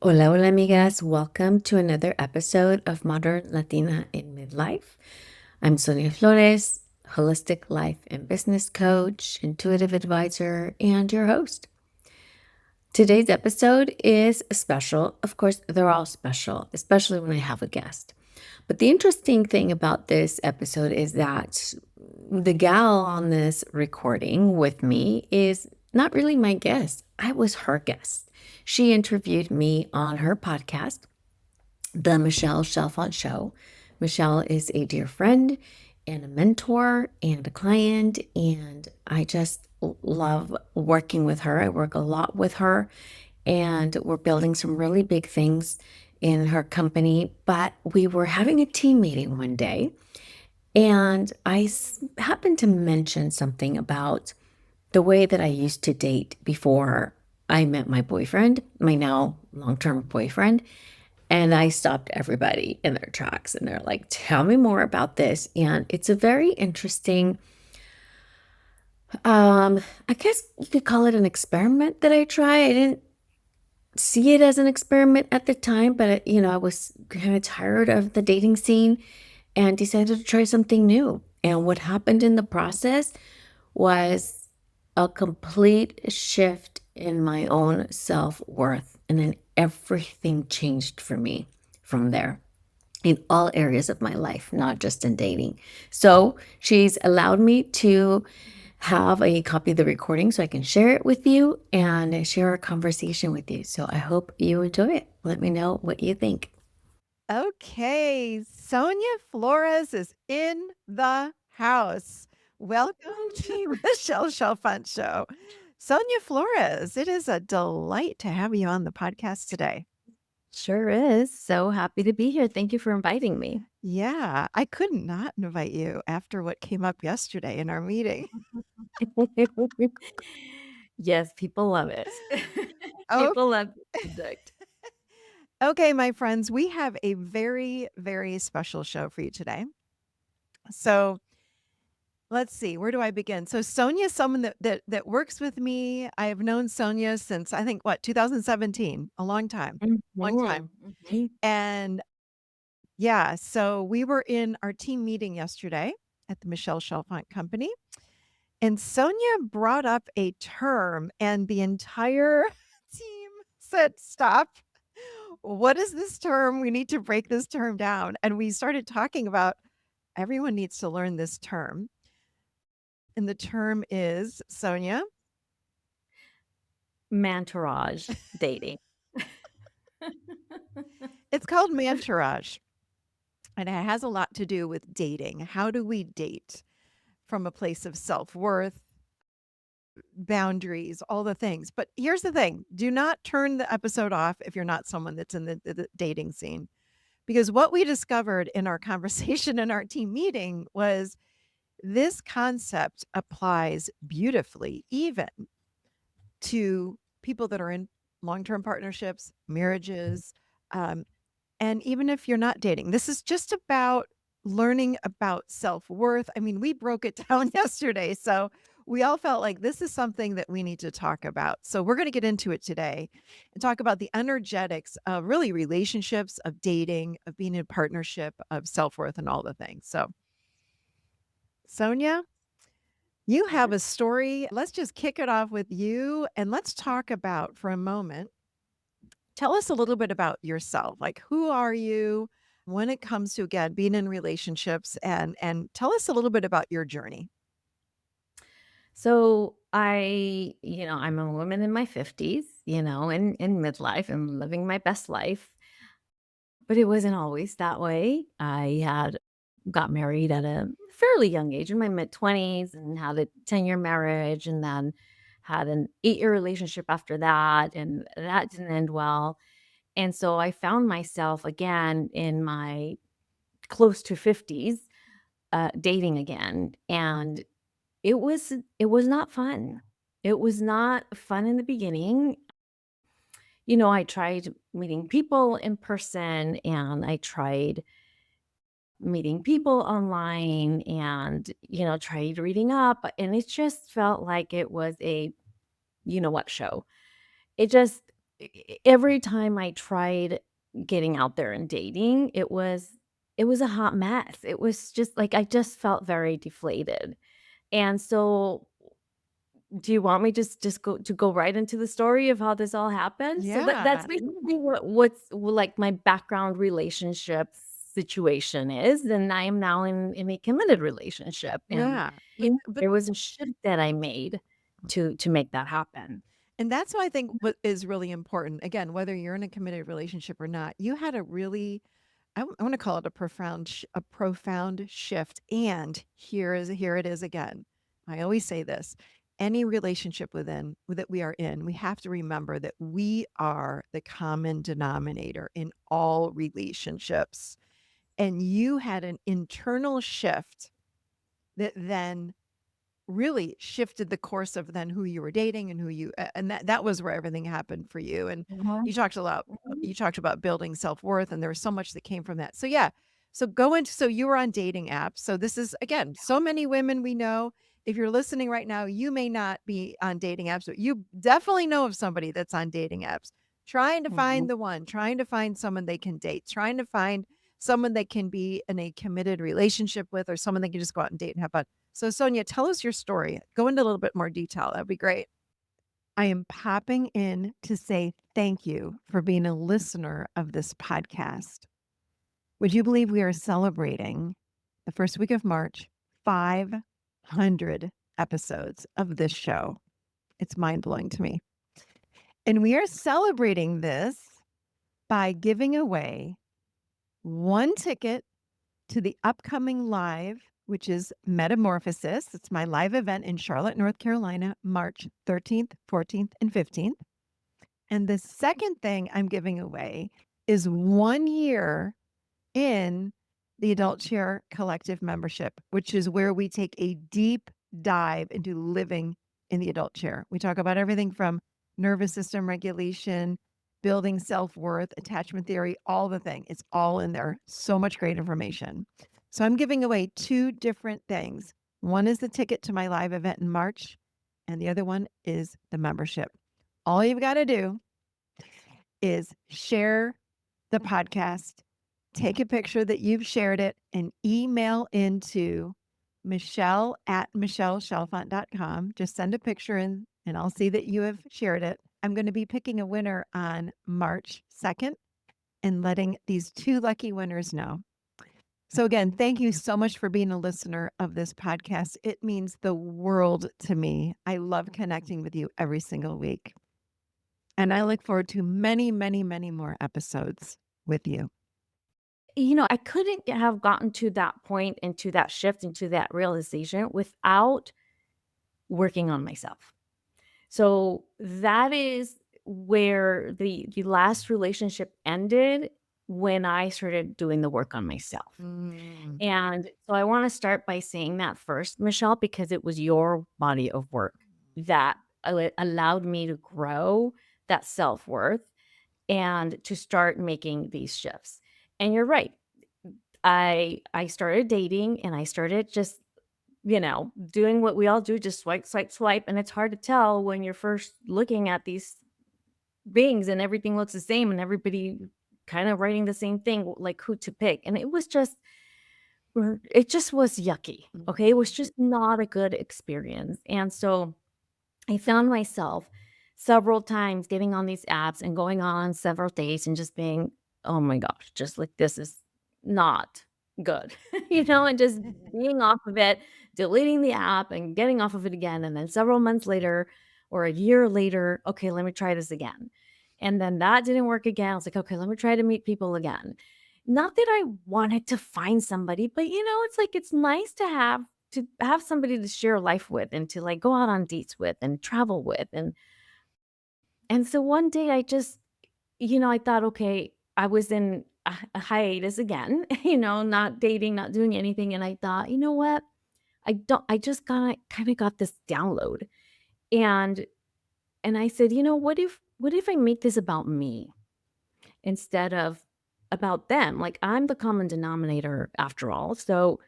Hola, hola, amigas. Welcome to another episode of Modern Latina in Midlife. I'm Sonia Flores, holistic life and business coach, intuitive advisor, and your host. Today's episode is special. Of course, they're all special, especially when I have a guest. But the interesting thing about this episode is that the gal on this recording with me is not really my guest. I was her guest. She interviewed me on her podcast, The Michelle Chalfant Show. Michelle is a dear friend and a mentor and a client, and I just love working with her. I work a lot with her, and we're building some really big things in her company. But we were having a team meeting one day, and happened to mention something about the way that I used to date before I met my boyfriend, my now long term boyfriend. And I stopped everybody in their tracks and they're like, tell me more about this. And it's a very interesting, I guess you could call it an experiment that I try. I didn't see it as an experiment at the time, but I was kind of tired of the dating scene and decided to try something new. And what happened in the process was a complete shift in my own self worth. And then everything changed for me from there in all areas of my life, not just in dating. So she's allowed me to have a copy of the recording so I can share it with you and share a conversation with you. So I hope you enjoy it. Let me know what you think. Okay, Sonia Flores is in the house. Welcome to Michelle Chalfant Show. Sonia Flores, it is a delight to have you on the podcast today. Sure is. So happy to be here. Thank you for inviting me. Yeah, I could not invite you after what came up yesterday in our meeting. Yes, people love it. Oh, People love the subject. okay, my friends, we have a very, very special show for you today. So, let's see, where do I begin? So Sonia's someone that works with me. I have known Sonia since I think what, 2017, a long time. Mhm, Long time. mhm. And yeah, so we were in our team meeting yesterday at the Michelle Chalfant Company, and Sonia brought up a term and the entire team said, "Stop. What is this term? We need to break this term down." And we started talking about everyone needs to learn this term. And the term is, Sonia, Mantourage dating. it's called Mantourage, and it has a lot to do with dating. How do we date from a place of self-worth, boundaries, all the things? But here's the thing, do not turn the episode off if you're not someone that's in the dating scene, because what we discovered in our conversation in our team meeting was this concept applies beautifully even to people that are in long-term partnerships, marriages, um, and even if you're not dating, this is just about learning about self-worth. I mean, we broke it down yesterday, so we all felt like this is something that we need to talk about. So we're going to get into it today and talk about the energetics of really relationships, of dating, of being in partnership, of self-worth and all the things. So, Sonia, you have a story. Let's just kick it off with you and let's talk about for a moment. Tell us a little bit about yourself. Like, who are you when it comes to, again, being in relationships, and tell us a little bit about your journey. So I'm a woman in my 50s, in midlife. I'm living my best life, but it wasn't always that way. I had got married at a fairly young age in my mid 20s and had a 10-year marriage and then had an 8-year relationship after that. And that didn't end well. And so I found myself again in my close to 50s, dating again. And it was not fun. It was not fun in the beginning. I tried meeting people in person and I tried meeting people online and, tried reading up, and it just felt like it was a you know what show. It just every time I tried getting out there and dating, it was a hot mess. It was just like I just felt very deflated. And so do you want me just go right into the story of how this all happened? So that's Yeah. basically like my background relationship situation is, and I am now in a committed relationship, and Yeah. it But there was a shift that I made to make that happen. and that's why I think what is really important, again, whether you're in a committed relationship or not, you had a really, I want to call it a profound shift. And here it is again. I always say this: any relationship that we are in, we have to remember that we are the common denominator in all relationships. And you had an internal shift that then really shifted the course of then who you were dating and who you and that was where everything happened for you. And Mhm, mhm. you talked about building self-worth, and there was so much that came from that. So yeah, so go into, so you were on dating apps. So this is, again, so many women we know. If you're listening right now, you may not be on dating apps, but you definitely know of somebody that's on dating apps, trying to find Mhm. the one, trying to find someone they can date, trying to find someone they can be in a committed relationship with, or someone they can just go out and date and have fun. So, Sonia, tell us your story. Go into a little bit more detail. That'd be great. I am popping in to say thank you for being a listener of this podcast. Would you believe we are celebrating the first week of March, 500 episodes of this show? It's mind blowing to me. And we are celebrating this by giving away one ticket to the upcoming live, which is Metamorphosis. It's my live event in Charlotte, North Carolina, March 13th, 14th, and 15th. And the second thing I'm giving away is 1 year in the Adult Chair Collective membership, which is where we take a deep dive into living in the adult chair. We talk about everything from nervous system regulation, building self worth, attachment theory, all the thing. It's all in there. So much great information. So I'm giving away two different things. One is the ticket to my live event in March, and the other one is the membership. All you've got to do is share the podcast, take a picture that you've shared it, and email into Michelle at michelleshalfant.com. Just send a picture in, and I'll see that you have shared it. I'm going to be picking a winner on March 2nd and letting these two lucky winners know. So, again, thank you so much for being a listener of this podcast. It means the world to me. I love connecting with you every single week. And I look forward to many, many, many more episodes with you. I couldn't have gotten to that point and to that shift and to that realization without working on myself. So that is where the last relationship ended when I started doing the work on myself. Mm. And so I want to start by saying that first, Michelle, because it was your body of work that allowed me to grow that self worth and to start making these shifts. And you're right. I started dating and I started just, doing what we all do, just swipe, swipe, swipe. And it's hard to tell when you're first looking at these beings and everything looks the same and everybody kind of writing the same thing, like who to pick. And it just was yucky. Okay. It was Mhm. just not a good experience. And so I found myself several times getting on these apps and going on several dates and just being, oh my gosh, just like this is not good, and just being off of it, deleting the app and getting off of it again. And then several months later or a year later, okay, let me try this again. And then that didn't work again. I was like, okay, let me try to meet people again. Not that I wanted to find somebody, but it's like it's nice to have somebody to share life with and to like go out on dates with and travel with. And so one day I just, I thought, okay, I was in a hiatus again, not dating, not doing anything. And I thought, you know what? I just kind of got this download. And and I said, what if I make this about me instead of about them? Like I'm the common denominator after all. So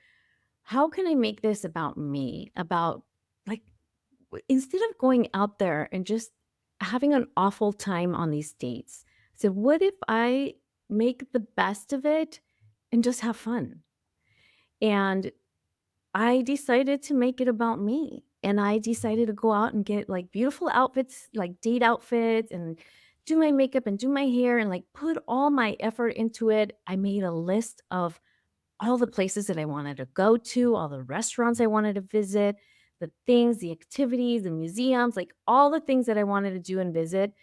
how can I make this about me? About like instead of going out there and just having an awful time on these dates. I said, what if I make the best of it and just have fun? And I decided to make it about me. And I decided to go out and get like beautiful outfits, like date outfits, and do my makeup and do my hair and like put all my effort into it. I made a list of all the places that I wanted to go to, all the restaurants I wanted to visit, the things, the activities, the museums, like all the things that I wanted to do and visit,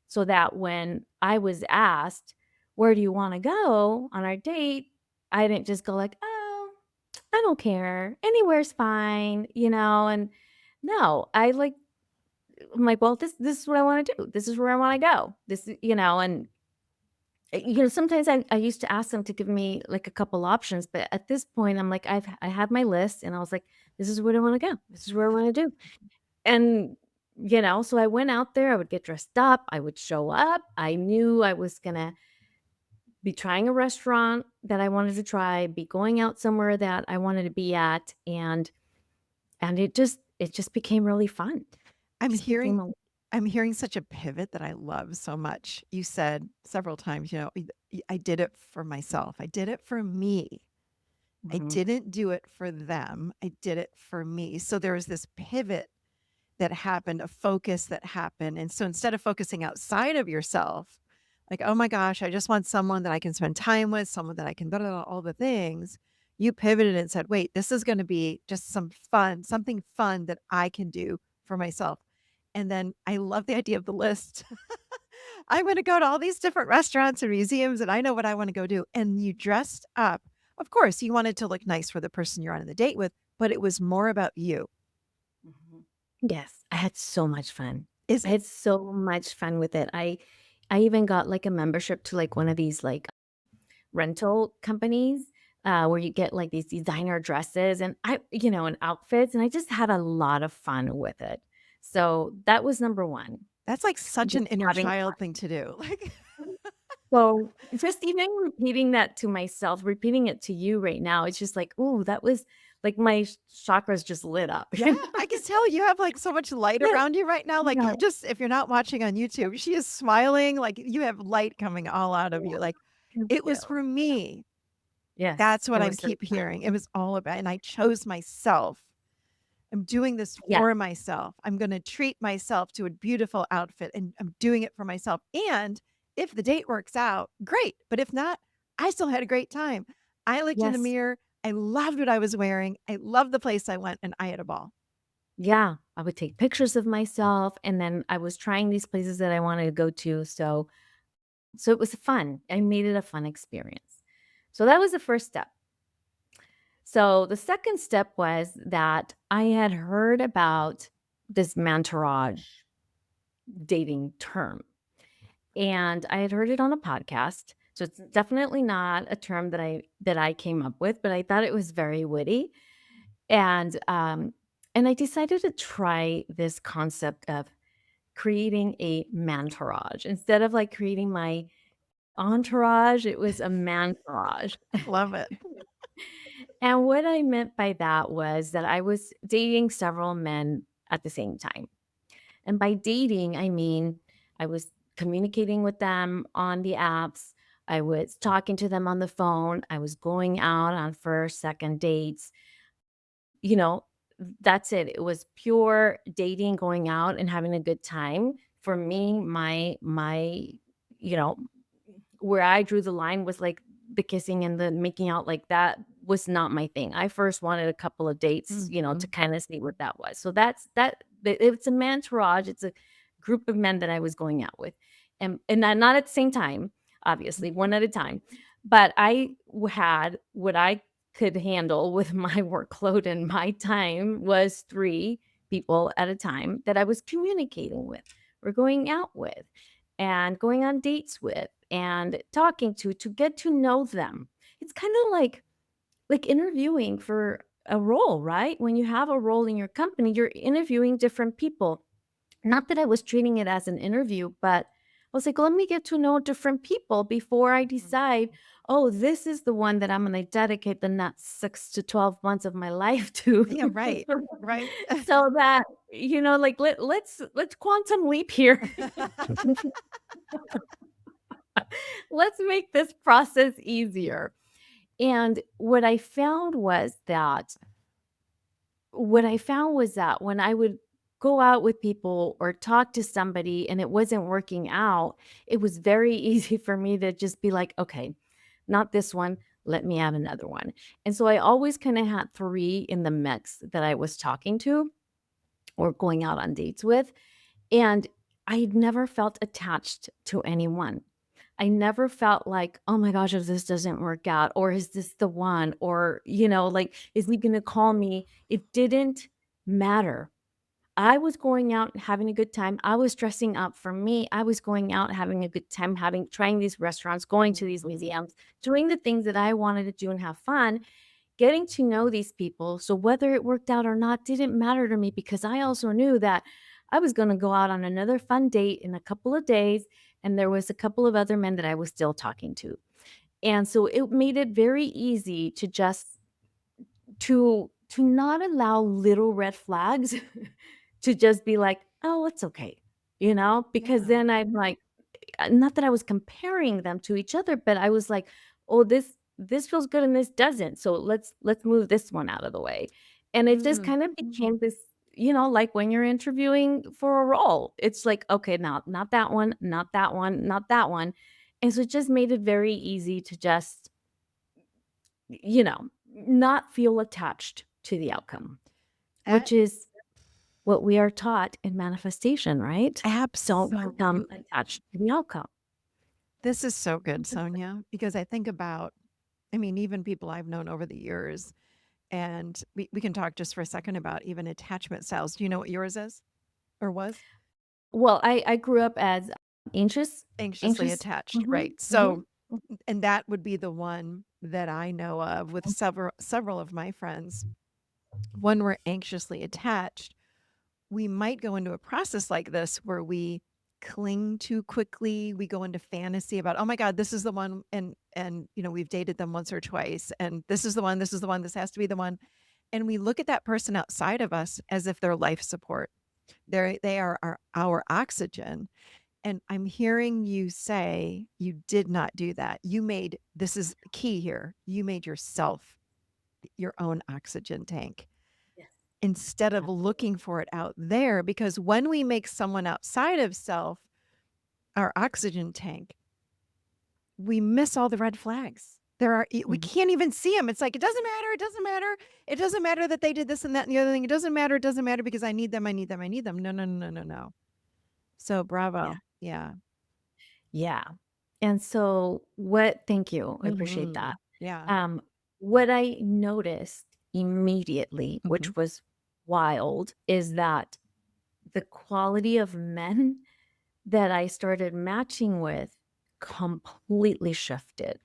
so that when I was asked, "Where do you wanna go on our date?" I didn't just go like, "Oh, I don't care. Anywhere's fine," and no, I'm like, "Well, this is what I wanna do. This is where I wanna go." And sometimes I used to ask them to give me, like, a couple options, but at this point, I'm like, I had my list, and I was like, "This is where I wanna go. This is where I wanna do." And, so I went out there, I would get dressed up, I would show up, I knew I was gonna be trying a restaurant that I wanted to try, be going out somewhere that I wanted to be at, and it just became really fun. I'm Just hearing became a I'm hearing such a pivot that I love so much. You said several times, I did it for myself. I did it for me. I Mhm. didn't do it for them. I did it for me. So there was this pivot that happened, a focus that happened. And so instead of focusing outside of yourself, like, oh my gosh, I just want someone that I can spend time with, someone that I can blah, blah, blah, all the things, you pivoted and said, wait, this is going to be just something fun that I can do for myself. And then I love the idea of the list. I'm going to go to all these different restaurants and museums, and I know what I want to go do. And you dressed up. Of course, you wanted to look nice for the person you're on the date with, but it was more about you. Mhm. Yes, I had so much fun. Is I it? had so much fun with it. I even got, like, a membership to, like, one of these, like, rental companies, where you get, like, these designer dresses and outfits, and I just had a lot of fun with it. So, that was number 1, That's like such just an inner having child thing to do. Like, fun. So, just even repeating that to myself, repeating it to you right now, it's just like, "Ooh, that was" like, my chakras just lit up. yeah, I can tell you have like so much light Yeah, around you right now. Like, yeah, you just, if you're not watching on YouTube, she is smiling. Like, you have light coming all out of you. yeah. Like, Thank it was you. for me. Yes, That's what it I'm was so keep fun. hearing. It was all about, and I chose myself. I'm doing this Yeah. for myself. I'm going to treat myself to a beautiful outfit and I'm doing it for myself. And if the date works out, great. But if not, I still had a great time. I looked in the Yes. mirror. I loved what I was wearing. I loved the place I went and I had a ball. Yeah, I would take pictures of myself, and then I was trying these places that I wanted to go to, so it was fun. I made it a fun experience. So that was the first step. So the second step was that I had heard about this Mantourage dating term, and I had heard it on a podcast. So it's definitely not a term that I came up with, but I thought it was very witty. And I decided to try this concept of creating a mantourage. Instead of, like, creating my entourage, it was a mantourage. I love it. And what I meant by that was that I was dating several men at the same time. And by dating, I mean I was communicating with them on the apps, I was talking to them on the phone, I was going out on first, second dates, you know, that's it. It was pure dating, going out and having a good time. For me, my you know, where I drew the line was, like, the kissing and the making out, like, that was not my thing. I first wanted a couple of dates, to Mhm. kinda see what that was. So it's a entourage, it's a group of men that I was going out with, and not at the same time, obviously, one at a time, but I had what I could handle with my workload and my time was 3 people at a time that I was communicating with, or going out with, and going on dates with, and talking to get to know them. It's kinda like interviewing for a role, right? When you have a role in your company, you're interviewing different people. Not that I was treating it as an interview, but I was like, "Let me get to know different people before I decide, oh, this is the one that I'm gonna dedicate the next 6 to 12 months of my life to." Yeah, right. Right. So that like let's quantum leap here. Let's make this process easier. And what I found was that when I would go out with people or talk to somebody and it wasn't working out, it was very easy for me to just be like, okay, not this one. Let me add another one. And so I always kind of had three in the mix that I was talking to or going out on dates with. And I never felt attached to anyone. I never felt like, oh my gosh, if this doesn't work out, or is this the one? Or, like, is he going to call me? It didn't matter. I was going out and having a good time. I was dressing up for me. I was going out having a good time, trying these restaurants, going to these museums, doing the things that I wanted to do and have fun, getting to know these people. So whether it worked out or not didn't matter to me because I also knew that I was going to go out on another fun date in a couple of days. And there was a couple of other men that I was still talking to. And so it made it very easy to just to not allow little red flags to just be like, "Oh, it's okay." Because Yeah. then I'm like, not that I was comparing them to each other, but I was like, "Oh, this feels good and this doesn't. So let's move this one out of the way." And it just Mm. kind of became this, like when you're interviewing for a role, it's like, okay, now not that one, not that one, not that one. And so it just made it very easy to just, not feel attached to the outcome, A- which is what we are taught in manifestation, right? Don't become Absolutely. attached to the outcome. This is so good, Sonia, because I think about, I mean, even people I've known over the years, and we can talk just for a second about even attachment styles. Do you know what yours is or was? Well, I grew up as anxious Anxiously anxious. attached, Mhm, right. mhm, So, and that would be the one that I know of with several of my friends. When we're anxiously attached, we might go into a process like this where we cling too quickly. We go into fantasy about, oh my God, this is the one, and we've dated them once or twice, and this is the one, this is the one, this has to be the one. And we look at that person outside of us as if they're life support. They are our oxygen. And I'm hearing you say you did not do that. You made, this is key here. You made yourself your own oxygen tank yes, instead of absolutely. looking for it out there. Because when we make someone outside of self our oxygen tank, we miss all the red flags. We Mhm. can't even see them. It's like, it doesn't matter. It doesn't matter. It doesn't matter that they did this and that and the other thing. It doesn't matter. It doesn't matter because I need them. I need them. I need them. No, no, no, no, no, no. So Yeah. bravo. Yeah. Yeah. And so thank you. I appreciate that. Yeah. Um, what I noticed immediately, Hmm. which was wild, is that the quality of men that I started matching with completely shifted.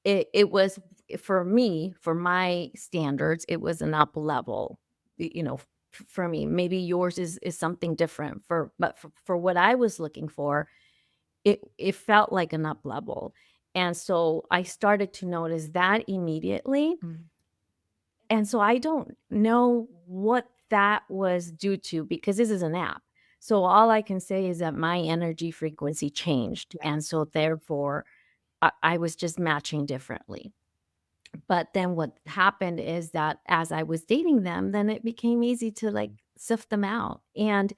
It was for me, for my standards, it was an up level, for me. Maybe yours is something different but for what I was looking for, it felt like an up level. And so I started to notice that immediately. Mm. And so I don't know what that was due to because this is an app. So all I can say is that my energy frequency changed. Yeah. And so therefore I was just matching differently. But then what happened is that as I was dating them, then it became easy to like sift them out. And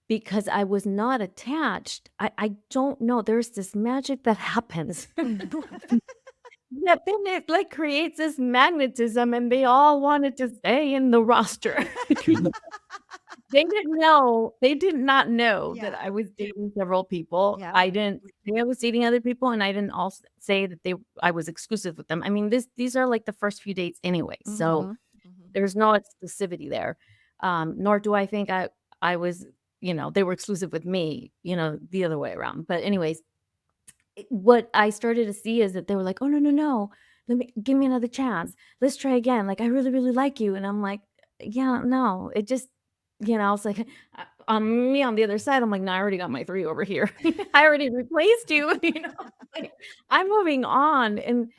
because I was not attached, I don't know. There's this magic that happens. That then it like creates this magnetism and they all wanted to stay in the roster. They did not know that Yeah. I was dating several people. Yeah. I didn't say I was dating other people, and I didn't also say that I was exclusive with them. I mean, these are like the first few dates anyway, so Hmm. Hmm. there's no exclusivity there. Nor do I think I was, they were exclusive with me, the other way around. But anyways, what I started to see is that they were like, "Oh, no, no, no. Let me give me another chance. Let's try again. Like, I really, really like you." And I'm like, "Yeah, no." It just, it's like on me on the other side, I'm like, "No, I already got my 3 over here. I already replaced you." Like, I'm moving on. And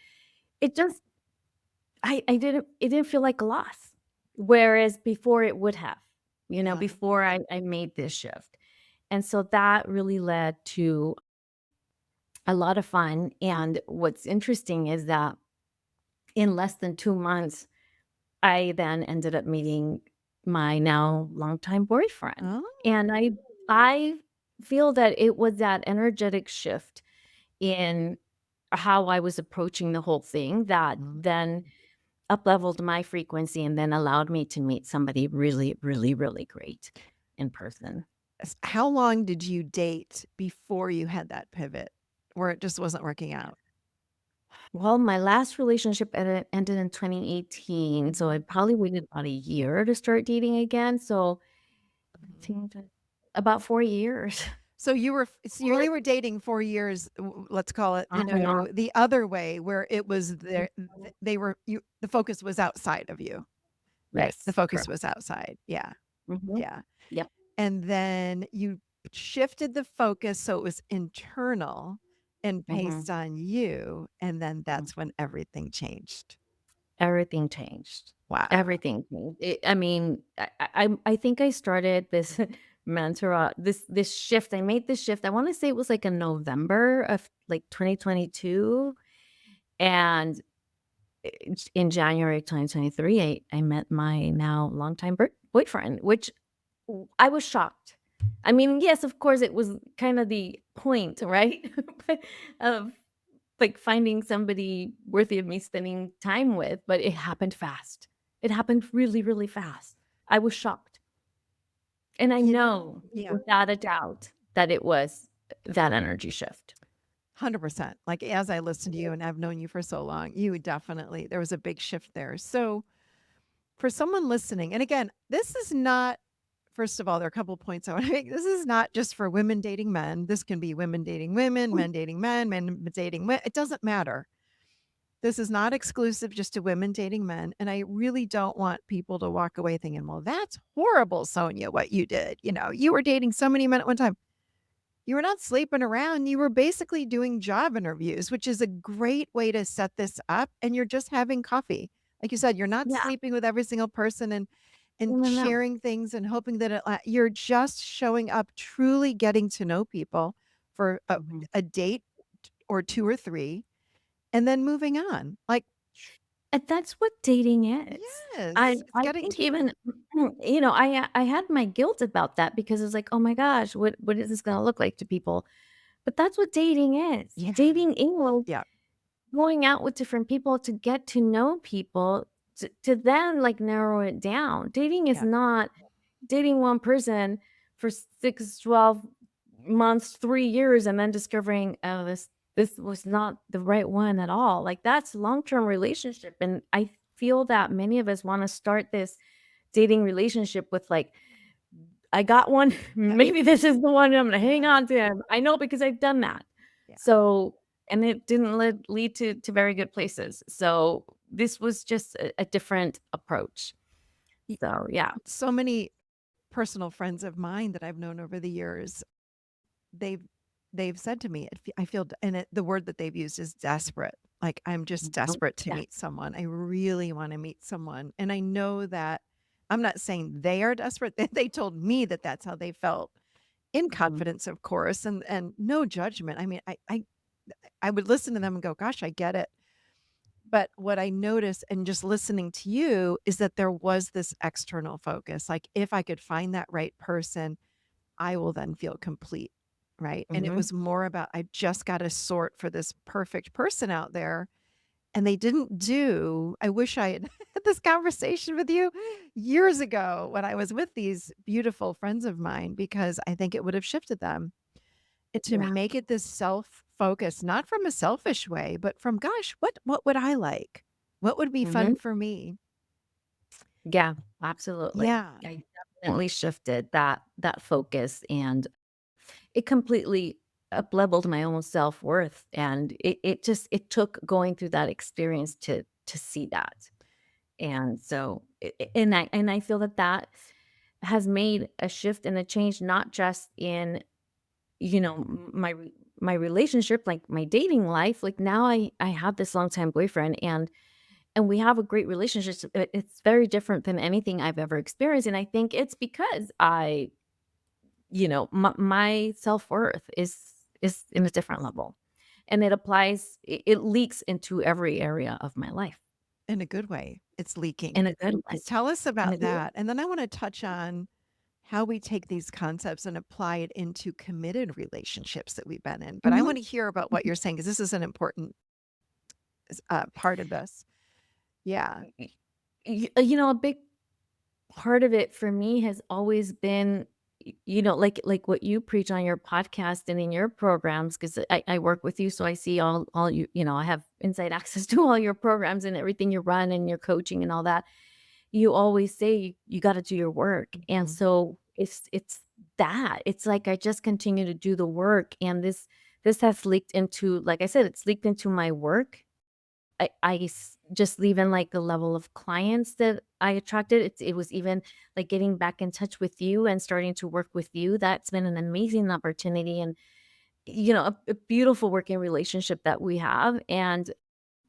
it just it didn't feel like a loss. Whereas before it would have. Yeah. before I made this shift. And so that really led to a lot of fun. And what's interesting is that in less than 2 months, I then ended up meeting my now longtime boyfriend. Oh. And I feel that it was that energetic shift in how I was approaching the whole thing that Mm. then up-leveled my frequency and then allowed me to meet somebody really, really, really great in person. How long did you date before you had that pivot where it just wasn't working out? Well, my last relationship ended in 2018, so I Mhm. probably waited about a year to start dating again, so Mhm. 18 to about 4 years. So you only were dating 4 years, let's call it, Off and on. the other way where it was they were you the focus was outside of you, right? The Yes, focus correct. was outside. Yeah. Mhm. Yeah. Yep. And then you shifted the focus so it was internal and based Mhm. on you, and then Mm. that's when everything changed. Everything changed. Wow. Everything changed. I mean, I think I started this this shift. I made this shift. I want to say it was like in November of like 2022, and in January 2023, I met my now longtime boyfriend, which I was shocked. I mean, yes, of course, it was kind of the point, right? Of like finding somebody worthy of me spending time with, but it happened fast. It happened really, really fast. I was shocked. And I You know yeah, without a doubt that it was that energy shift. 100%. Like, as I listen to you and I've known you for so long, you would definitely there was a big shift there. So, for someone listening and again, this is not first of all, there are a couple of points I wanna make. This is not just for women dating men. This can be women dating women, men dating men, men dating wo it doesn't matter. This is not exclusive just to women dating men, and I really don't want people to walk away thinking, "Well, that's horrible, Sonia, what you did." You were dating so many men at one time. You were not sleeping around, you were basically doing job interviews, which is a great way to set this up, and you're just having coffee. Like you said, you're not Yeah. sleeping with every single person and No, no, no. sharing things and hoping that you're just showing up, truly getting to know people for Mhm. a date or 2 or 3, and then moving on. Like, And that's what dating is. yes, it's I getting think to even, I had my guilt about that because it's like, "Oh my gosh, what is this gonna look like to people?" But that's what dating is. yeah, Dating is yeah, going out with different people to get to know people, to then, like, narrow it down. Dating is yeah, not dating one person for 6, 12 months, 3 years, and then discovering, "Oh, this was not the right one at all." Like, that's long-term relationship, and I feel that many of us wanna start this dating relationship with, like, "I got one, yeah, maybe this is the one I'm gonna hang yeah, on to him." I know because I've done that. yeah. So and it didn't lead to very good places. So, this was just a different approach. Y So, yeah. So many personal friends of mine that I've known over the years, they've they've said to me, I feel and the word that they've used is desperate. Like, I'm just Mhm. desperate to Yeah. meet someone. I really wanna meet someone, and I know that I'm not saying they are desperate. They told me that that's how they felt, in Mhm. confidence, of course, and no judgment. I mean, I would listen to them and go, "Gosh, I get it." But what I noticed and just listening to you is that there was this external focus. Like, if I could find that right person, I will then feel complete, right? And it Mhm. was more about, I just gotta sort for this perfect person out there, and they didn't do I wish I had had this conversation with you years ago when I was with these beautiful friends of mine, because I think it would have shifted them. To Yeah. make it this self-focus, not from a selfish way, but from, "Gosh, what would I like? What would be fun Mhm. for me?" Yeah, absolutely. Yeah. I definitely shifted that focus, and it completely up-leveled my own self-worth, and it just it took going through that experience to see that. And so, and I feel that that has made a shift and a change not just in, my relationship, like my dating life. Like now I have this longtime boyfriend, and and we have a great relationship. It's very different than anything I've ever experienced, and I think it's because my self-worth is in a different level, and it leaks into every area of my life In a good way, it's leaking. in a good way. Tell us In a about good way. that. And then I want to touch on how we take these concepts and apply it into committed relationships that we've been in. But I Mhm, want to hear about what mhm. you're saying because this is an important part of this. Yeah. A big part of it for me has always been, like what you preach on your podcast and in your programs, because I work with you, so I see all I have inside access to all your programs and everything you run and your coaching and all that. You always say you got to do your work, and Mhm. so it's that it's like I just continue to do the work, and this has leaked into, like I said, it's leaked into my work. Just leaving, like, the level of clients that I attracted. It was even, like, getting back in touch with you and starting to work with you. That's been an amazing opportunity, and, a beautiful working relationship that we have, and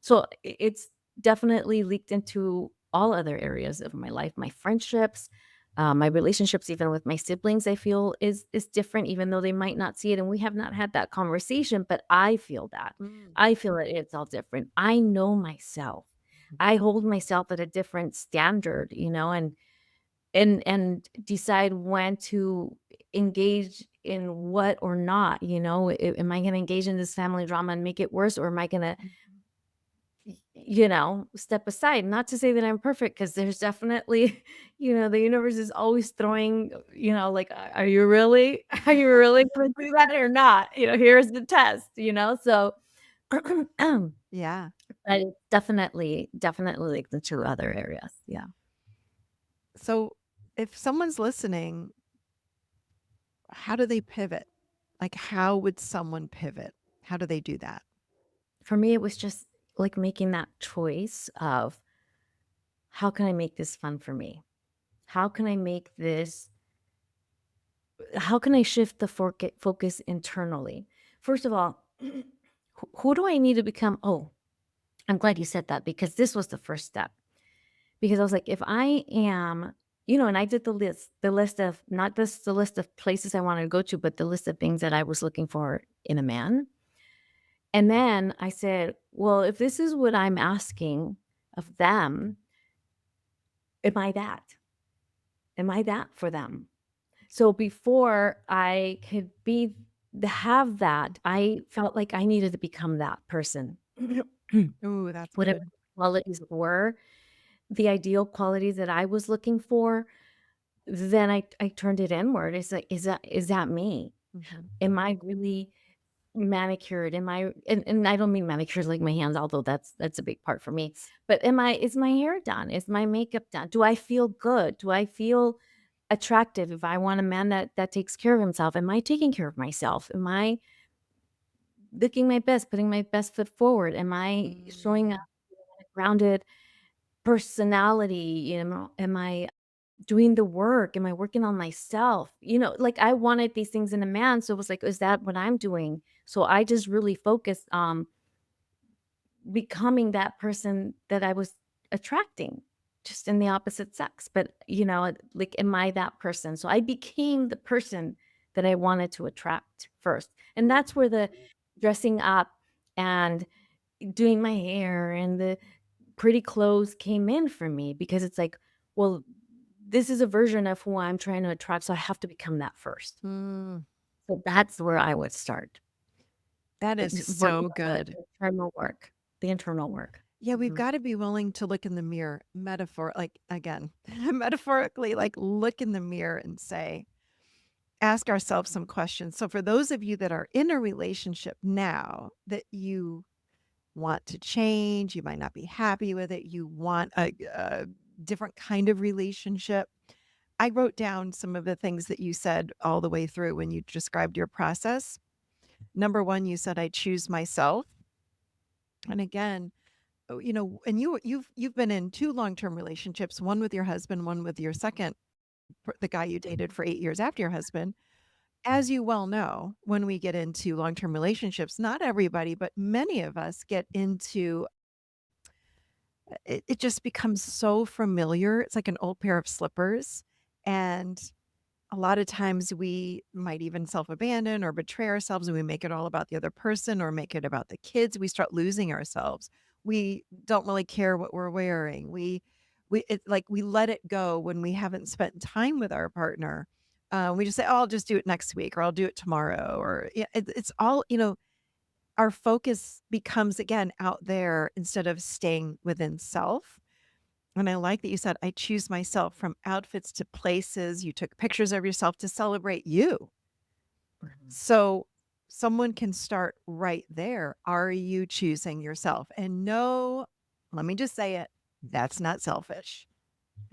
so it's definitely leaked into all other areas of my life, my friendships, my relationships, even with my siblings. I feel is different, even though they might not see it, and we have not had that conversation. But I feel that. Mm. I feel that it's all different. I know myself. I hold myself at a different standard, and decide when to engage in what or not. Am I going to engage in this family drama and make it worse, or am I going to Mhm. step aside? Not to say that I'm perfect, because there's definitely, the universe is always throwing, like, are you really, are you really going to do that or not? Here's the test, so, but Yeah. it definitely leaks into other areas. Yeah. So if someone's listening, how do they pivot? Like, how would someone pivot? How do they do that? For me, it was just like making that choice of, how can I make this fun for me? How can I make this how can I shift the focus internally? First of all, who do I need to become? Oh, I'm glad you said that, because this was the first step. Because I was like, if I am, and I did the list of, not just the list of places I wanted to go to, but the list of things that I was looking for in a man. And then I said, well, if this is what I'm asking of them, am I that? Am I that for them? So before I could have that, I felt like I needed to become that person. Ooh, that's Whatever good. qualities were, the ideal qualities that I was looking for, then I turned it inward. It's like, is that me? Mhm. Am I really manicured? Am I, and I don't mean manicured like my hands, although that's a big part for me. But is my hair done? Is my makeup done? Do I feel good? Do I feel attractive? If I want a man that takes care of himself, am I taking care of myself? Am I looking my best, putting my best foot forward? Am I showing up Mm. with a grounded personality? Am I doing the work? Am I working on myself? Like, I wanted these things in a man, so it was like, is that what I'm doing? So I just really focused on becoming that person that I was attracting, just in the opposite sex. But, like, am I that person? So I became the person that I wanted to attract first. And that's where the dressing up and doing my hair and the pretty clothes came in for me, because it's like, well, this is a version of who I'm trying to attract. So I have to become that first. Mm. So that's where I would start. That But is working so on the good. internal work, the internal work. Yeah, we've Mhm. got to be willing to look in the mirror, like again, metaphorically, like look in the mirror and say, ask ourselves some questions. So, for those of you that are in a relationship now that you want to change, you might not be happy with it, you want a different kind of relationship. I wrote down some of the things that you said all the way through when you described your process. Number one, you said, I choose myself. And again, and you've been in two long-term relationships, one with your husband, one with your second, the guy you dated for 8 years after your husband. As you well know, when we get into long-term relationships, not everybody, but many of us get into it just becomes so familiar. It's like an old pair of slippers. And a lot of times we might even self abandon or betray ourselves and we make it all about the other person or make it about the kids. We start losing ourselves. We don't really care what we're wearing. We let it go when we haven't spent time with our partner. We just say, "Oh, I'll just do it next week," or "I'll do it tomorrow," or it's all our focus becomes again out there instead of staying within self. And I like that you said, I choose myself from outfits to places. You took pictures of yourself to celebrate you. Mhm. So someone can start right there. Are you choosing yourself? And no, let me just say it, that's not selfish.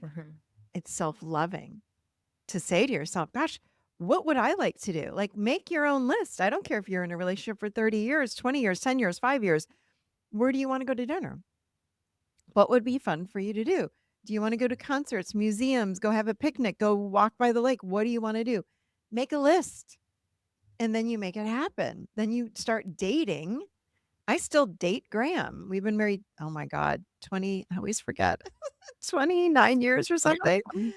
Mhm. It's self loving to say to yourself, gosh, what would I like to do? Like, make your own list. I don't care if you're in a relationship for 30 years, 20 years, 10 years, 5 years. Where do you want to go to dinner? What would be fun for you to do? Do you want to go to concerts, museums, go have a picnic, go walk by the lake? What do you want to do? Make a list and then you make it happen. Then you start dating. I still date Graham. We've been married, oh my God, 20, I always forget, 29 years or something. Mhm.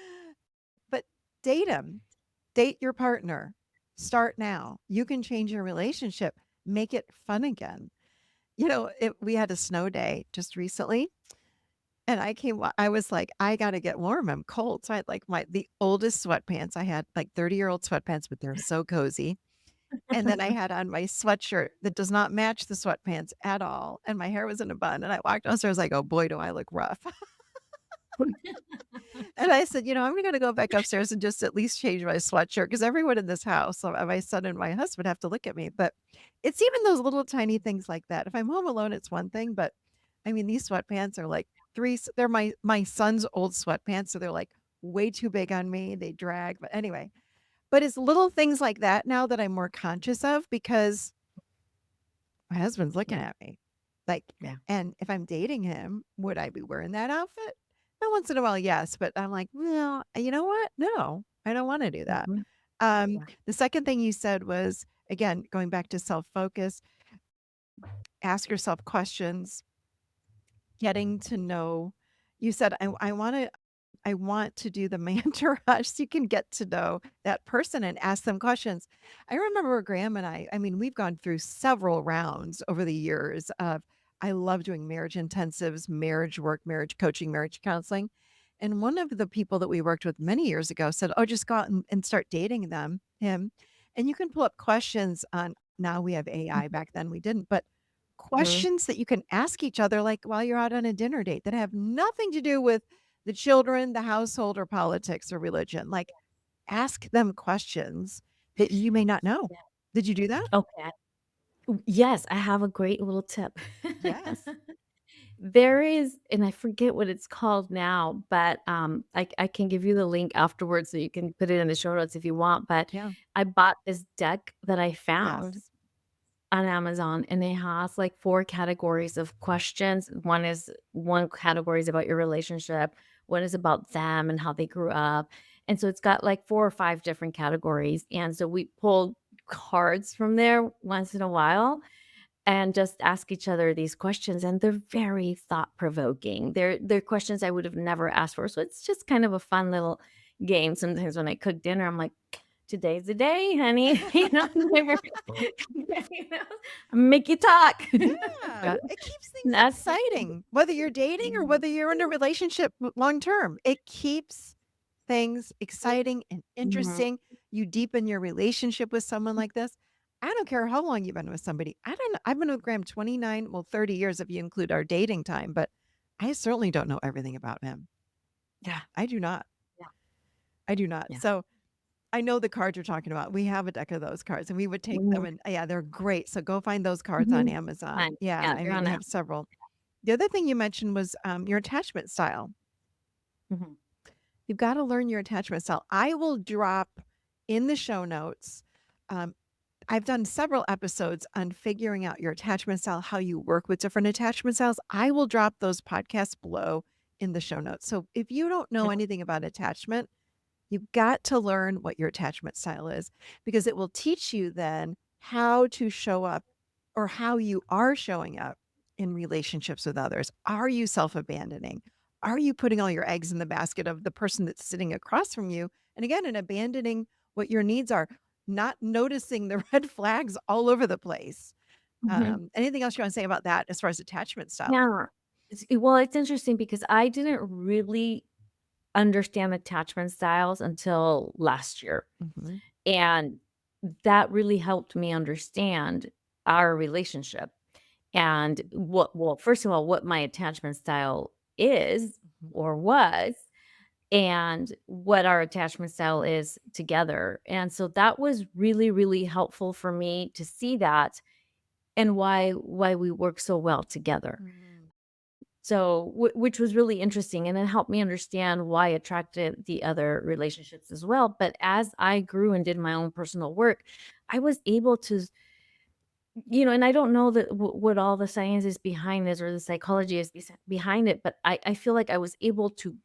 But date him, date your partner. Start now. You can change your relationship, make it fun again. We had a snow day just recently. And I was like, "I gotta get warm, I'm cold." So I had, like, the oldest sweatpants. I had, like, 30-year-old sweatpants, but they're so cozy. And then I had on my sweatshirt that does not match the sweatpants at all, and my hair was in a bun, and I walked downstairs like, "Oh boy, do I look rough." And I said, "I'm gonna go back upstairs and just at least change my sweatshirt because everyone in this house, so my son and my husband have to look at me." But it's even those little tiny things like that. If I'm home alone, it's one thing, but I mean, these sweatpants are like they're my son's old sweatpants, so they're like way too big on me. They drag, but anyway. But it's little things like that now that I'm more conscious of because my husband's looking Yeah. at me. Like, Yeah. and if I'm dating him, would I be wearing that outfit? And once in a while, yes, but I'm like, well, you know what? No, I don't want to do that. Mhm. Yeah. The second thing you said was, again, going back to self focus, ask yourself questions, getting to know. You said, I want to do the mentorage so you can get to know that person and ask them questions. I remember Graham and I mean, we've gone through several rounds over the years of I love doing marriage intensives, marriage work, marriage coaching, marriage counseling. And one of the people that we worked with many years ago said, "Oh, just go out and start dating him. And you can pull up questions on now we have AI, back then we didn't, but Mhm. questions that you can ask each other like while you're out on a dinner date that have nothing to do with the children, the household, or politics or religion. Like, ask them questions that you may not know. Yeah. Did you do that? Okay. Yes, I have a great little tip. Yes. There is, and I forget what it's called now, but, I can give you the link afterwards so you can put it in the show notes if you want, but Yeah. I bought this deck that I found Yes. on Amazon, and it has, like, 4 categories of questions. One category is about your relationship, one is about them and how they grew up, and so it's got, like, 4 or 5 different categories, and so we pull cards from there once in a while and just ask each other these questions, and they're very thought-provoking. They're questions I would have never asked for, so it's just kind of a fun little game. Sometimes when I cook dinner, I'm like, "Today's the day, honey," you know, make you talk. Yeah. Got It keeps things that's exciting, whether you're dating or Mhm, whether you're in a relationship long term. It keeps things exciting and mhm, interesting. You deepen your relationship with someone like this. I don't care how long you've been with somebody. I don't know. I've been with Graham 29, well, 30 years if you include our dating time, but I certainly don't know everything about him. yeah, I do not. yeah, I do not. yeah, So I know the cards you're talking about. We have a deck of those cards and we would take them mhm, and yeah, they're great. So go find those cards on mhm. Amazon. Fun. Yeah. Yeah, I they're mean, on we that. have several. The other thing you mentioned was your attachment style. Mhm, You've got to learn your attachment style. I will drop in the show notes. Um, I've done several episodes on figuring out your attachment style, how you work with different attachment styles. I will drop those podcasts below in the show notes. So if you don't know yeah, anything about attachment, you've got to learn what your attachment style is because it will teach you then how to show up or how you are showing up in relationships with others? Are you self-abandoning? Are you putting all your eggs in the basket of the person that's sitting across from you? And again, and abandoning what your needs are, not noticing the red flags all over the place. Mhm. Anything else you want to say about that as far as attachment style? Yeah. Well, it's interesting because I didn't really understand attachment styles until last year. Mhm. And that really helped me understand our relationship and well, first of all, what my attachment style is Mhm. or was, and what our attachment style is together. And so that was really, really helpful for me to see that and why we work so well together. Mm. So, which was really interesting, and it helped me understand why I attracted the other relationships as well. But as I grew and did my own personal work, I was able to, and I don't know that what all the science is behind this or the psychology is behind it, but I feel like I was able to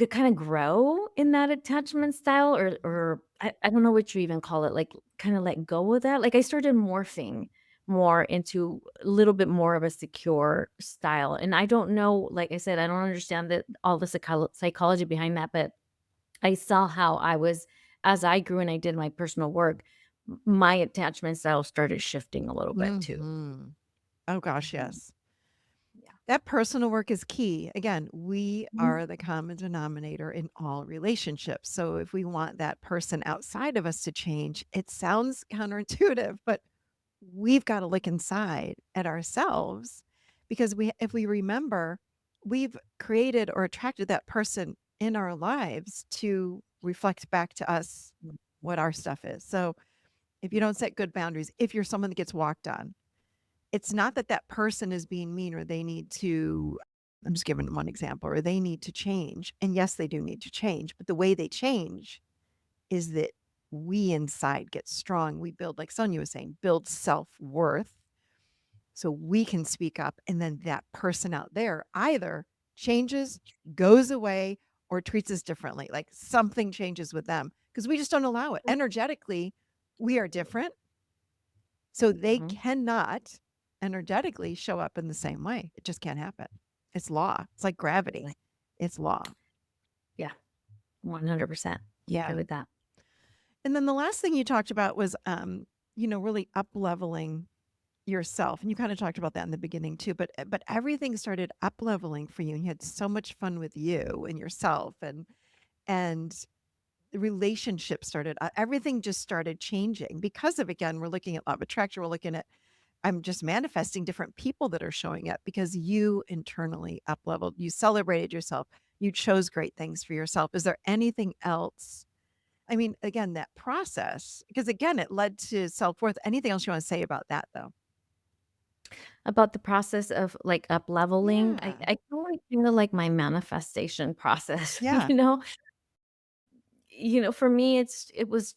kind of grow in that attachment style, or I don't know what you even call it, like kind of let go of that. Like I started morphing more into a little bit more of a secure style. And I don't know, like I said, I don't understand that all the psychology behind that, but I saw how I was as I grew and I did my personal work, my attachment style started shifting a little bit too. Mhm. Oh gosh, Mhm. yes. Yeah. That personal work is key. Again, we Mhm. are the common denominator in all relationships. So if we want that person outside of us to change, it sounds counterintuitive, but we've got to look inside at ourselves because if we remember, we've created or attracted that person in our lives to reflect back to us what our stuff is. So if you don't set good boundaries, if you're someone that gets walked on, it's not that that person is being mean or they need to, I'm just giving one example, or they need to change. And yes, they do need to change, but the way they change is that we inside get strong. We build, like Sonia was saying, build self-worth so we can speak up. And then that person out there either changes, goes away, or treats us differently. Like something changes with them because we just don't allow it. Energetically, we are different. So they Mhm. cannot energetically show up in the same way. It just can't happen. It's law. It's like gravity. Like, It's law. yeah, 100%. Yeah. Good with that. And then the last thing you talked about was really up leveling yourself. And you kind of talked about that in the beginning too, but everything started up leveling for you and you had so much fun with you and yourself and the relationship started everything just started changing because of, again, we're looking at law of attraction, we're looking at, I'm just manifesting different people that are showing up because you internally up leveled, you celebrated yourself, you chose great things for yourself. Is there anything else? I mean, again, that process, because again, it led to self worth. Anything else you want to say about that, though? About the process of, like, up-leveling, Yeah. I feel like kinda like my manifestation process, Yeah. For me, it was,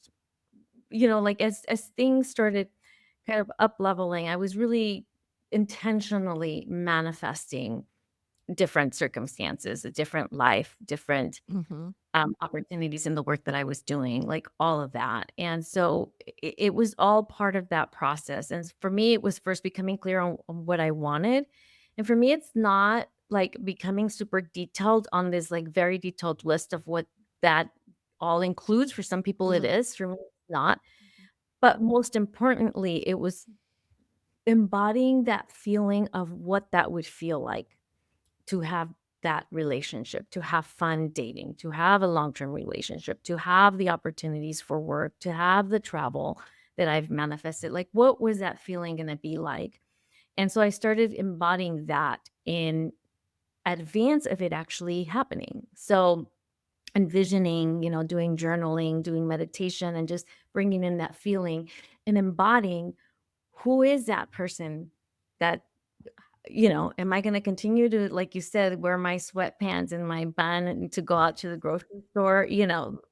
like, as things started kind of up-leveling, I was really intentionally manifesting different circumstances, a different life, different Hmm. opportunities in the work that I was doing, like all of that. And so it was all part of that process. And for me, it was first becoming clear on what I wanted. And for me, it's not like becoming super detailed on this like very detailed list of what that all includes. For some people, it Hmm. is. For me, it's not. But most importantly, it was embodying that feeling of what that would feel like to have that relationship, to have fun dating, to have a long-term relationship, to have the opportunities for work, to have the travel that I've manifested. Like, what was that feeling going to be like? And so I started embodying that in advance of it actually happening. So envisioning, doing journaling, doing meditation, and just bringing in that feeling and embodying who is that person that am I gonna continue to, like you said, wear my sweatpants and my bun and to go out to the grocery store?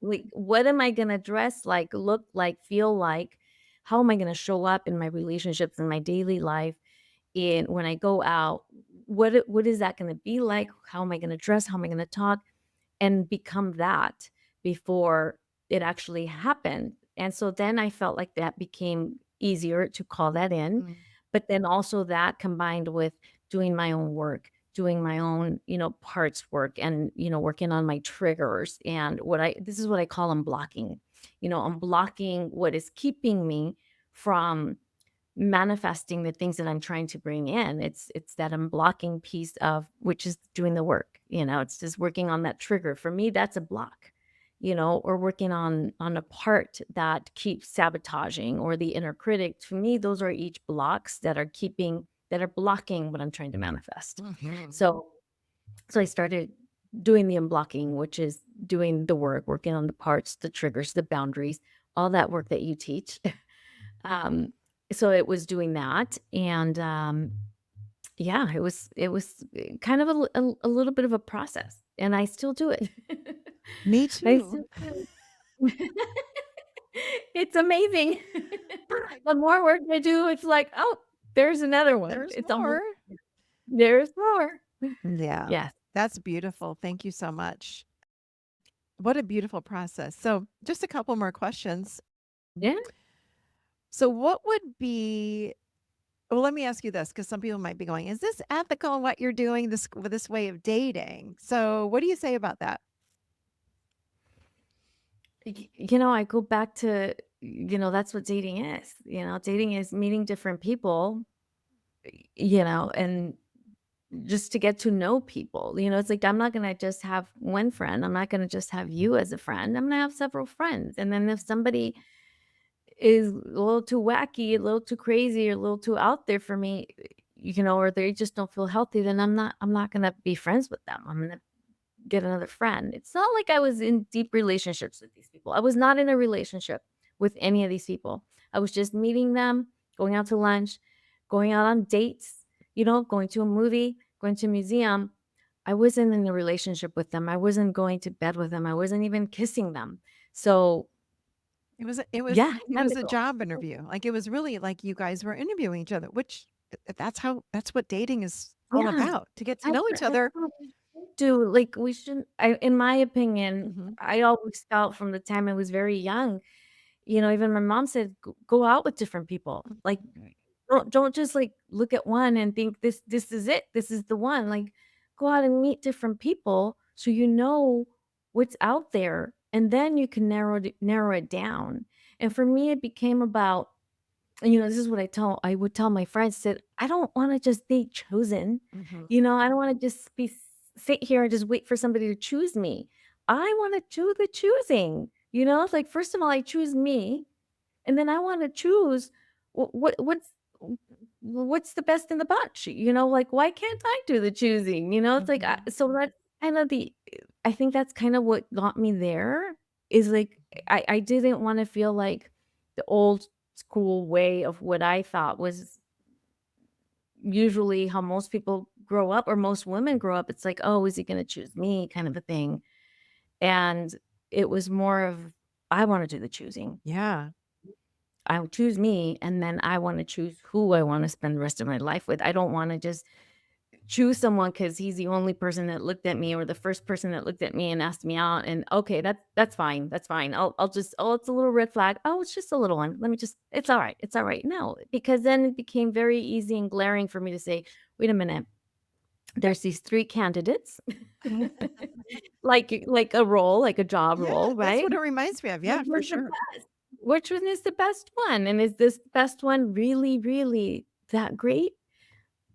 Like, what am I gonna dress like, look like, feel like? How am I gonna show up in my relationships, in my daily life, in when I go out? What is that gonna be like? How am I gonna dress? How am I gonna talk? And become that before it actually happened. And so then I felt like that became easier to call that in. But then also that combined with doing my own work, doing my own, parts work and, working on my triggers and this is what I call unblocking. I'm blocking what is keeping me from manifesting the things that I'm trying to bring in. It's that unblocking piece of which is doing the work. It's just working on that trigger. For me, that's a block. Or working on a part that keeps sabotaging or the inner critic. To me, those are each blocks that are blocking what I'm trying to manifest. Mhm. So I started doing the unblocking, which is doing the work, working on the parts, the triggers, the boundaries, all that work that you teach. Um, so it was doing that, and, yeah, it was kind of a little bit of a process, and I still do it. Me I too. still do it. It's amazing. I The more work I do, it's like, "Oh, there's another one." There's It's more. almost there's more. Yeah. Yes. That's beautiful. Thank you so much. What a beautiful process. So, just a couple more questions. Yeah. So, what would be well, let me ask you this because some people might be going, is this ethical what you're doing this with this way of dating? So, what do you say about that? I go back to, that's what dating is. Dating is meeting different people, and just to get to know people. It's like I'm not going to just have one friend. I'm not going to just have you as a friend. I'm going to have several friends. And then if somebody is a little too wacky, a little too crazy, or a little too out there for me, or they just don't feel healthy, then I'm not going to be friends with them. I'm going to get another friend. It's not like I was in deep relationships with these people. I was not in a relationship with any of these people. I was just meeting them, going out to lunch, going out on dates, going to a movie, going to a museum. I wasn't in a relationship with them. I wasn't going to bed with them. I wasn't even kissing them. So, yeah, It was a ethical. job interview. Like it was really like you guys were interviewing each other, which that's what dating is all Yeah, about, to get to know each that's other. what we should do. Like we shouldn't. In my opinion, Mhm. I always felt from the time I was very young. Even my mom said, Go out with different people. Like, don't just, like, look at one and think this is it. This is the one." Like, go out and meet different people so you know what's out there, and then you can narrow it down. And for me, it became about this is what I would tell my friends that I don't wanna just be chosen. Mhm. I don't wanna just sit here and just wait for somebody to choose me. I wanna do the choosing. It's like, first of all, I choose me, and then I wanna choose what's the best in the bunch, like, why can't I do the choosing, It's like, Mhm. so that's kind of I think that's kind of what got me there is, like, I didn't wanna feel like the old school way of what I thought was usually how most people grow up or most women grow up. It's like, "Oh, is he gonna choose me?" kind of a thing, and it was more of, I wanna do the choosing. Yeah. I would choose me, and then I wanna choose who I wanna spend the rest of my life with. I don't wanna just choose someone because he's the only person that looked at me or the first person that looked at me and asked me out, and, okay, that's fine, that's fine. I'll just, "Oh, it's a little red flag. Oh, it's just a little one. Let me just it's alright, it's alright." No, because then it became very easy and glaring for me to say, "Wait a minute, there's these 3 candidates." Like a role, like a job Yeah, role, that's right? what it reminds me of. Which Yeah, for one's the sure. best? Which one is the best one? And is this best one really, really that great?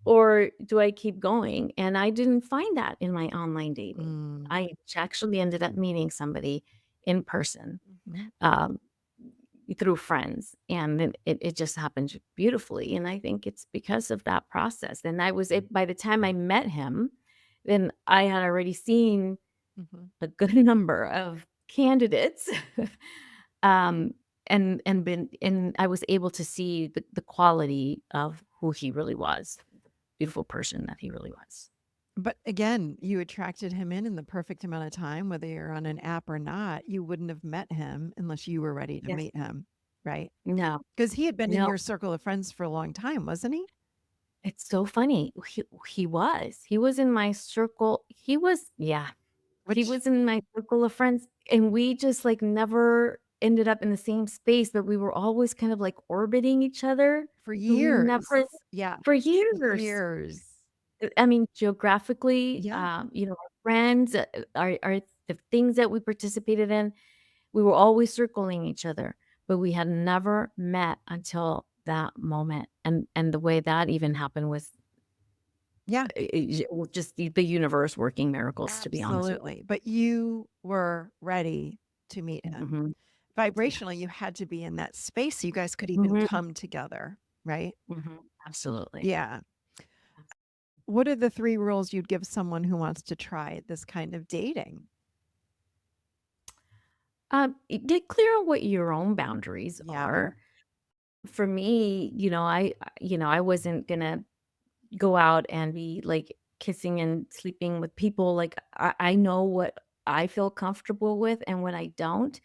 Or do I keep going? And I didn't find that in my online dating. Mm. I actually ended up meeting somebody in person, Mhm. um, through friends, and it just happened beautifully, and I think it's because of that process, and by the time I met him, then I had already seen Mhm. a good number of candidates, um, and I was able to see the quality of who he really was, beautiful person that he really was. But again, you attracted him in the perfect amount of time, whether you're on an app or not. You wouldn't have met him unless you were ready to Yes. meet him, right? No, Because he had been in no, your circle of friends for a long time, wasn't he? it's so funny. He was in my circle. He was, yeah, he Which was in my circle of friends, and we just, like, never. ended up in the same space, but we were always kind of like orbiting each other. For We years. never Yeah. for years. Years. I mean, geographically, Yeah. our friends, our the things that we participated in, we were always circling each other, but we had never met until that moment. And the way that even happened was Yeah. just the universe working miracles, to be honest with Absolutely. But you were ready to meet you. him. Mhm. Yeah. Vibrationally, you had to be in that space so you guys could even Mhm. come together, right? Mhm. Absolutely. Yeah. What are the 3 rules you'd give someone who wants to try this kind of dating? Get clear on what your own boundaries Yeah. are. For me, I wasn't gonna go out and be like kissing and sleeping with people. Like I know what I feel comfortable with and what I don't.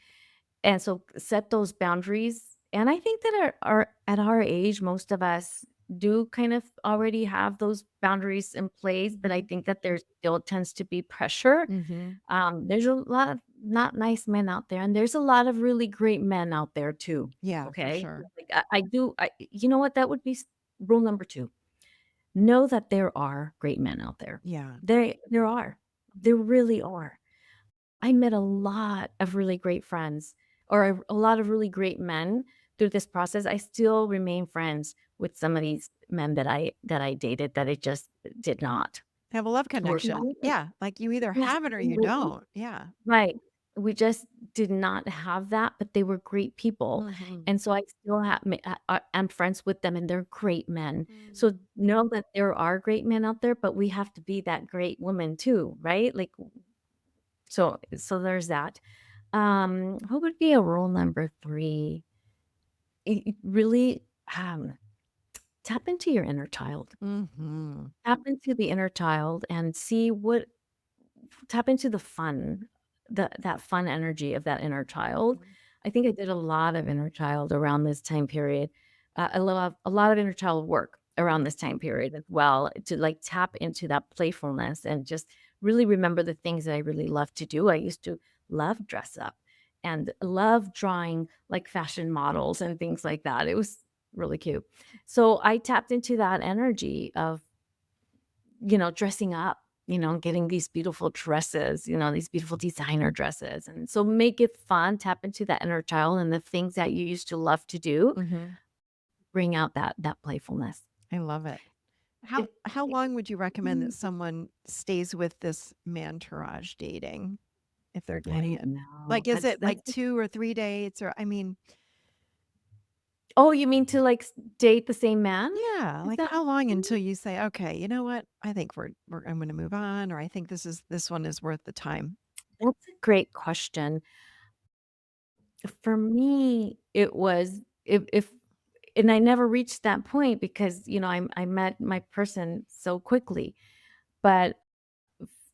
And so set those boundaries. And I think that our at our age, most of us do kind of already have those boundaries in place, but I Mhm. think that there still tends to be pressure. Mhm. There's a lot of not nice men out there, and there's a lot of really great men out there too. Yeah, for Okay. sure. Like you know what? That would be rule number two. Know that there are great men out there. Yeah. There are. There really are. I met a lot of really great friends or a lot of really great men through this process. I still remain friends with some of these men that I dated that I just did not Have a love work connection. out. Yeah, like you either Yes, have it or you absolutely. don't. Yeah. Right. We just did not have that, but they were great people. Mhm. And so I still I'm friends with them and they're great men. So Mm. know that there are great men out there, but we have to be that great woman too, right? Like so there's that. What would be a rule number 3? It really, tap into your inner child. Mhm. Tap into the inner child and see what tap into the fun, that fun energy of that inner child. Mhm. I think I did a lot of inner child around this time period. A lot of inner child work around this time period as well to like tap into that playfulness and just really remember the things that I really love to do. I used to love dress up and love drawing like fashion models and things like that. It was really cute. So I tapped into that energy of dressing up, getting these beautiful dresses, these beautiful designer dresses. And so make it fun, tap into that inner child and the things that you used to love to do, Mhm. bring out that playfulness. I love it. How It, how it- long would you recommend that mm, someone stays with this Mantourage dating if they're I getting don't it? know. Like, is That's it that's like 2 or 3 dates or I mean, Oh, you mean to like date the same man? yeah, Is like that how long until you say, "Okay, you know what? I think we're I'm gonna move on," or "I think this one is worth the time." that's a great question. For me, it was if and I never reached that point because I met my person so quickly. But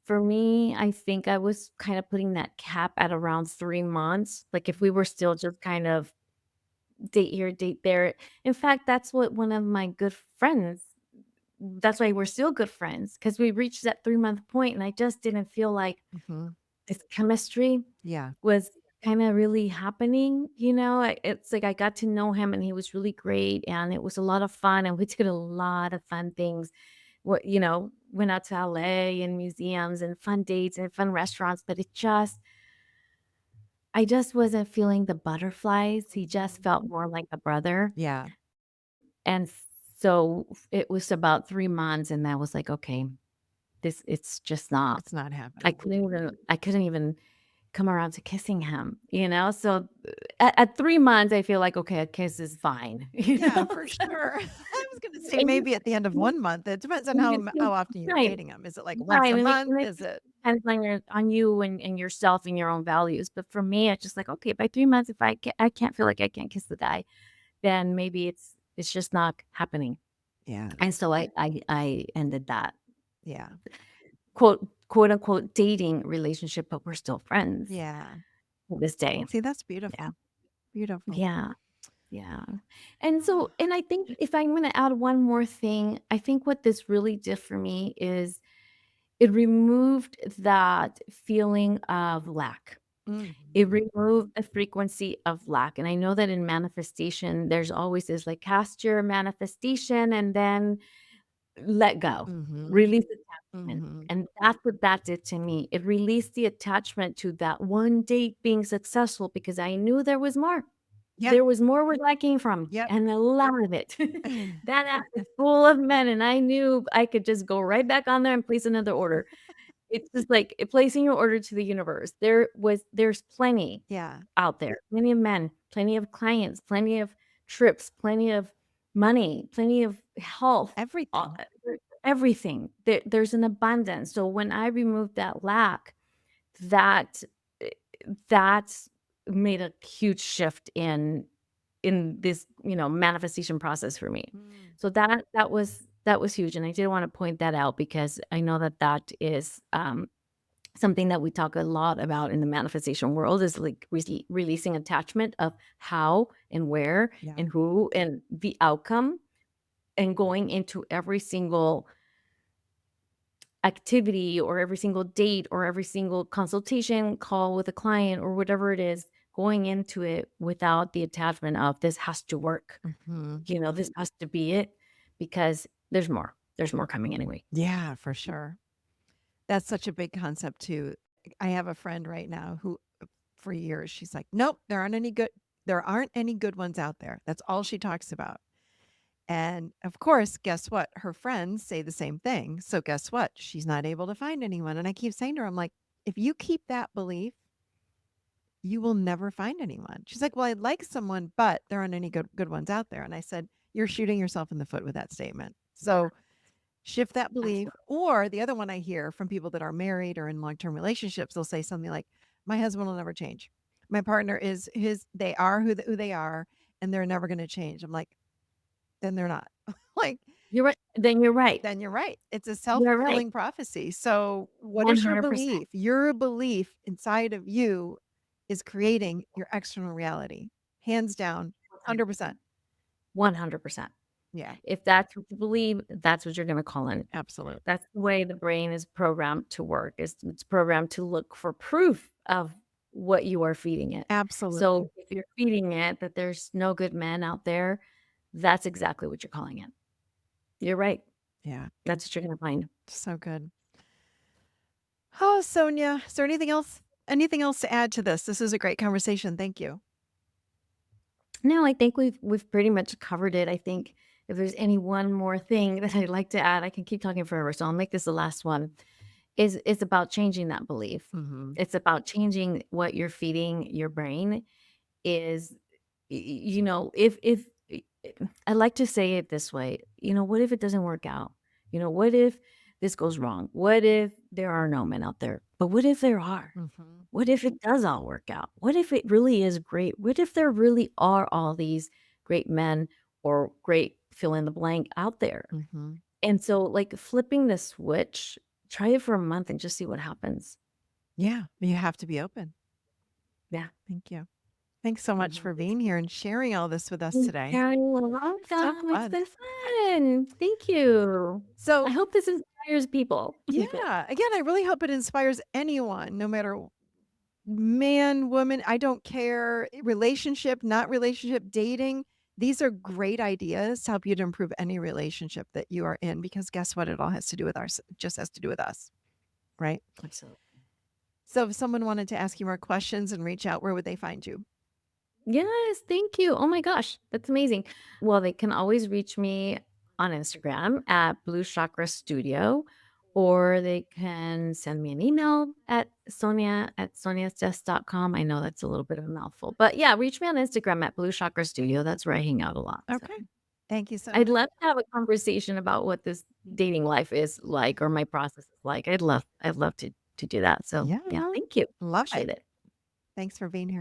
for me, I think I was kind of putting that cap at around 3 months, like, if we were still just kind of date here, date there. In fact, that's what one of my good friends that's why we're still good friends because we reached that 3-month point, and I just didn't feel like Mhm. this chemistry Yeah. was kinda really happening, it's like I got to know him, and he was really great, and it was a lot of fun, and we did a lot of fun things. Went out to LA and museums and fun dates and fun restaurants, but I just wasn't feeling the butterflies. He just Mhm. felt more like a brother. Yeah, And so it was about 3 months and I was like, okay, it's just not. it's not I happening. couldn't even come around to kissing him, So at 3 months, I feel like, okay, a kiss is fine, Yeah, for sure. I was gonna say And maybe at the end of 1 month. It depends on you how often you're right. dating them. Is it like once Right, a and month? it Is just it depends on you and yourself and your own values, but for me, it's just like, okay, by 3 months, if I can't feel like I can't kiss the guy, then maybe it's just not happening, Yeah, and so I ended that yeah, quote, unquote, "dating relationship," but we're still friends yeah. to this day. See, that's Yeah. beautiful. Beautiful. Yeah. Yeah. And I think if I'm gonna add one more thing, I think what this really did for me is it removed that feeling of lack. It Mhm. removed the frequency of lack. And I know that in manifestation, there's always this like cast your manifestation and then let go, Mhm. release attachment. Mhm. And that's what that did to me. It released the attachment to that one date being successful because I knew there was more. Yeah. There was more where that came from, Yep. and a lot of it. That app is full of men, and I knew I could just go right back on there and place another order. It's just like placing your order to the universe. There's plenty Yeah. out there, plenty of men, plenty of clients, plenty of trips, plenty of money, plenty of health, Everything. everything. There's an abundance. So when I removed that lack, that eh, that's made a huge shift in this, manifestation process for me. Mm. So that was huge, and I did want to point that out because I know that that is something that we talk a lot about in the manifestation world is like releasing attachment of how and where Yeah. and who and the outcome and going into every single activity or every single date or every single consultation call with a client or whatever it is, going into it without the attachment of this has to work. Mhm. This has to be it because there's more. There's more coming anyway. Yeah, for sure. That's such a big concept too. I have a friend right now who for years she's like, "Nope, there aren't any good ones out there." That's all she talks about. And of course, guess what? Her friends say the same thing. So guess what? She's not able to find anyone. And I keep saying to her, I'm like, if you keep that belief, you will never find anyone. She's like, "Well, I'd like someone, but there aren't any good ones out there." And I said, "You're shooting yourself in the foot with that statement." So shift that belief. Absolutely. Or the other one I hear from people that are married or in long-term relationships, they'll say something like, "My husband will never change. My partner is they are who they are and they're never going to change." I'm like, "Then they're not." Like, You're right. Then you're right. then you're right. It's a You're right. self-fulfilling prophecy. So, what is your 100%. belief? Your belief inside of you is creating your external reality. Hands down, 100%. 100%. Yeah, If that's what you believe, that's what you're gonna call in. absolutely. That's the way the brain is programmed to work. It's programmed to look for proof of what you are feeding it. Absolutely. So if you're feeding it that there's no good men out there, that's exactly what you're calling it. You're right. Yeah, That's what you're gonna find. so good. Oh, Sonia, is there anything else to add to this? This is a great conversation. Thank you. No, I think we've pretty much covered it. I think if there's any one more thing that I'd like to add, I can keep talking forever, so I'll make this the last one. Is about changing that belief. Mhm. It's about changing what you're feeding your brain is if I like to say it this way, what if it doesn't work out? What if this goes wrong? What if there are no men out there? But what if there are? Mhm. What if it does all work out? What if it really is great? What if there really are all these great men or great fill in the blank out there? Mhm. And so, like, flipping the switch, try it for a month and just see what happens. Yeah, you have to be open. Yeah. Thank you. Thanks so much for Mhm. being here and sharing all this with us today. You're So welcome. It's fun. been fun. Thank you. I So, hope this inspires people. yeah, again, I really hope it inspires anyone, no matter man, woman, I don't care, relationship, not relationship, dating. These are great ideas to help you to improve any relationship that you are in because guess what? It all has to do with just has to do with us, right? Absolutely. So if someone wanted to ask you more questions and reach out, where would they find you? Yes, thank you. Oh my gosh, that's amazing. Well, they can always reach me on Instagram at Blue Chakra Studio, or they can send me an email at sonia@soniasdesk.com. I know that's a little bit of a mouthful, but yeah, reach me on Instagram at Blue Chakra Studio. That's where I hang out a lot. So Okay. Thank you so I'd much. love to have a conversation about what this dating life is like or my process is like. I'd love to do that. So yeah, Yeah. thank you. Love Appreciate it. it. Thanks for being here.